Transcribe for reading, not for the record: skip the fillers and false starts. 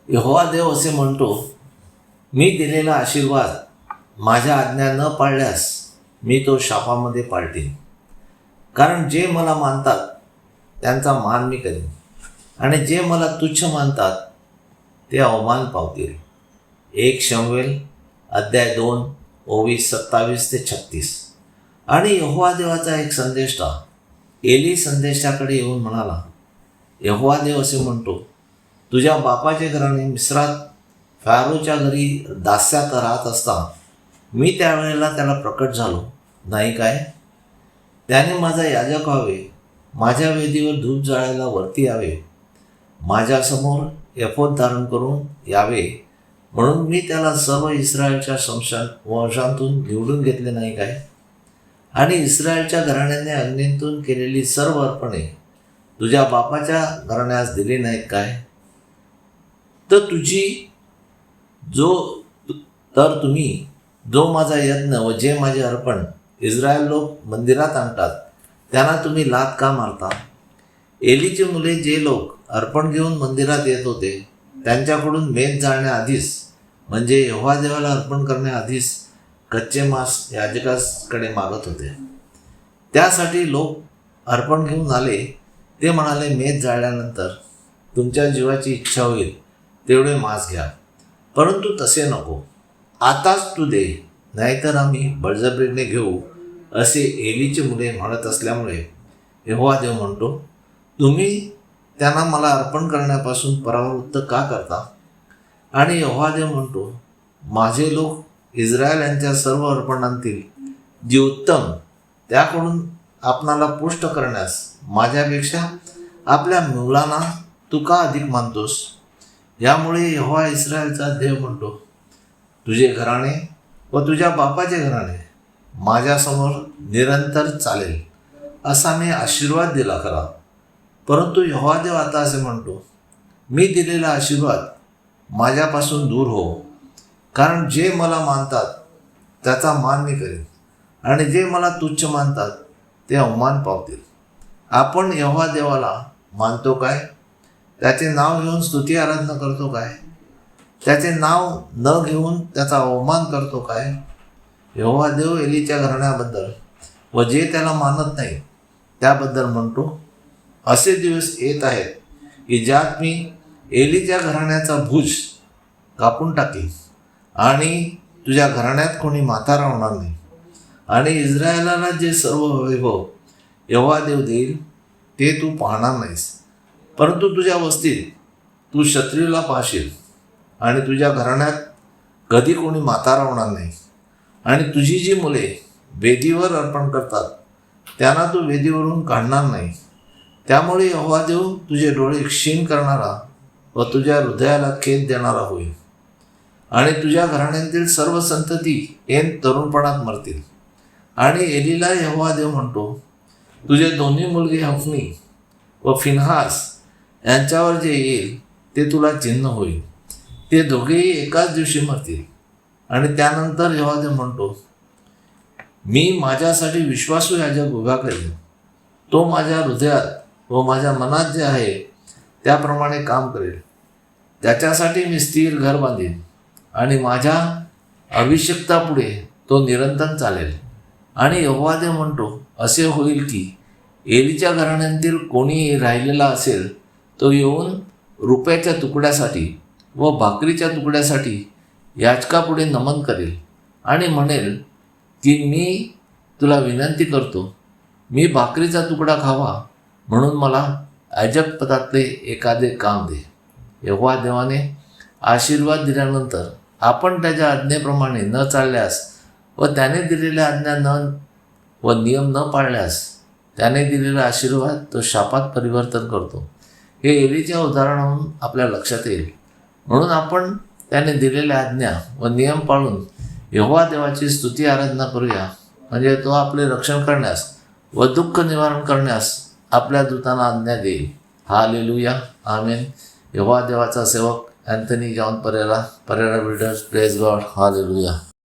यहोवा देव असे म्हणतो, मी दिलेला आशीर्वाद माझ्या आज्ञा न पाळल्यास मी तो शापामध्ये पालटीन. कारण जे मला मानतात त्यांचा मान मी करीन, आणि जे मला तुच्छ मानतात ते अवमान पावतील. 1 शमूएल अध्याय 2 ओवीस 27 ते 36. आणि यहोवा देवाचा एक संदेष्टा एली संदेष्टाकडे येऊन म्हणाला, यहोवा देव असे म्हणतो, तुझ्या बापाचे घराणे मिस्रात फॅरोच्या घरी दास्यात राहत असता मी त्यावेळेला त्याला प्रकट झालो नाही काय? त्याने माझा याजक व्हावे, माझ्या वेदीवर धूप जाळायला वरती यावे, माझ्यासमोर एफोद धारण करून यावे, म्हणून मी त्याला सर्व इस्रायलच्या वंशांतून निवडून घेतले नाही काय? आणि इस्रायलच्या घराण्याने अग्नीतून केलेली सर्व अर्पणे तुझ्या बापाच्या घराण्यास दिली नाहीत काय? तर तुम्ही जो माझा यज्ञ व जे माझे अर्पण इस्रायल लोक मंदिरात आणतात त्यांना तुम्ही लाथ का मारता? एलीची मुले जे लोक अर्पण घेऊन मंदिरात येत होते त्यांच्याकडून मेध जाळण्याआधीच, म्हणजे यहोवा देवाला अर्पण करण्याआधीच कच्चे मांस याजकाकडे मागत होते. त्यासाठी लोक अर्पण घेऊन आले. ते म्हणाले, मेध जाळल्यानंतर तुमच्या जीवाची इच्छा होईल तेवढे मांस घ्या, परंतु तसे नको, आताच तू दे, नाहीतर आम्ही बळजबरीने घेऊ, असे एलीची मुले म्हणत असल्यामुळे यहोवा देव म्हणतो, तुम्ही त्यांना मला अर्पण करण्यापासून परावृत्त का करता? आणि यहोवा देव म्हणतो, माझे लोक इस्रायल यांच्या सर्व अर्पणांतील जी उत्तम त्याकडून आपणाला पुष्ट करण्यास माझ्यापेक्षा आपल्या मुलांना तू का अधिक मानतोस? यामुळे यहोवा इस्रायलचा देव म्हणतो, तुझे घराणे व तुझ्या बापाचे घराणे माझ्यासमोर निरंतर चालेल असा मी आशीर्वाद दिला खरा. परंतु यहोवा देव आता असे म्हणतो, मी दिलेला आशीर्वाद माझ्यापासून दूर हो. कारण जे मला मानतात त्याचा मान मी करेन, आणि जे मला तुच्छ मानतात ते अवमान पावतील. आपण यहोवा देवाला मानतो काय? त्याचे नाव घेऊन स्तुती आराधना करतो काय? त्याचे नाव न घेऊन त्याचा अवमान करतो काय? यहोवा देव एलीच्या घराण्याबद्दल व जे त्याला मानत नाही त्याबद्दल म्हणतो, असे दिवस येत आहेत की ज्यात मी एलीच्या घराण्याचा भुज कापून टाकीन, आणि तुझ्या घराण्यात कोणी म्हातारा होणार नाही. आणि इस्रायलाला जे सर्व वैभव यहोवा देव देईल ते तू पाहणार नाहीस, परंतु तुझ्या वस्तीत तू शत्रूला पाहशील, आणि तुझ्या घराण्यात कधी कोणी म्हातारा होणार नाही. आणि तुझी जी मुले वेदीवर अर्पण करतात त्यांना तू वेदीवरून काढणार नाही. त्यामुळे यहोवा देव तुझे डोळे क्षीण करणारा व तुझ्या हृदयाला खेद देणारा होईल, आणि तुझ्या घराण्यातील सर्व संतती ऐन तरुणपणात मरतील. आणि एलीला यहोवा देव म्हणतो, तुझे दोन्ही मुलगे हफनी व फिनहास यांच्यावर जे येईल ते तुला चिन्ह होईल. ते दोघेही एकाच दिवशी मरतील. आणि त्यानंतर यहोवा देव म्हणतो, मी माझ्यासाठी विश्वासू याजक उभा करेन. तो माझ्या हृदयात व माझ्या मनात जे आहे त्याप्रमाणे काम करेल. त्याच्यासाठी मी स्थिर घर बांधीन, आणि माझ्या अभिषिक्तापुढे तो निरंतर चालेल. आणि यहोवा देव म्हणतो, असे होईल की एलीच्या घराण्यातील कोणी राहिलेला असेल तो येऊन रुपयाच्या तुकड्यासाठी व भाकरीच्या तुकड्यासाठी याजकापुढे नमन करेल, आणि म्हणेल की मी तुला विनंती करतो, मी भाकरीचा तुकडा खावा, म्हणून मला याजकपदातले एखादे काम दे. यहोवा देवाने आशीर्वाद दिल्यानंतर आपण त्याच्या आज्ञेप्रमाणे न चालल्यास व त्याने दिलेल्या आज्ञा व नियम न पाळल्यास त्याने दिलेला आशीर्वाद तो शापात परिवर्तन करतो. हे एलीच्या उदाहरणावरून आपल्या लक्षात येईल. म्हणून आपण त्याने दिलेल्या आज्ञा व नियम पाळून यहोवा देवाची स्तुती आराधना करूया, म्हणजे तो आपले रक्षण करण्यास व दुःख निवारण करण्यास आपल्या दूतांना आज्ञा देईल. हालेलुया, आमेन. यहोवा देवाचा सेवक Anthony John Pereira builders. Praise God. Hallelujah.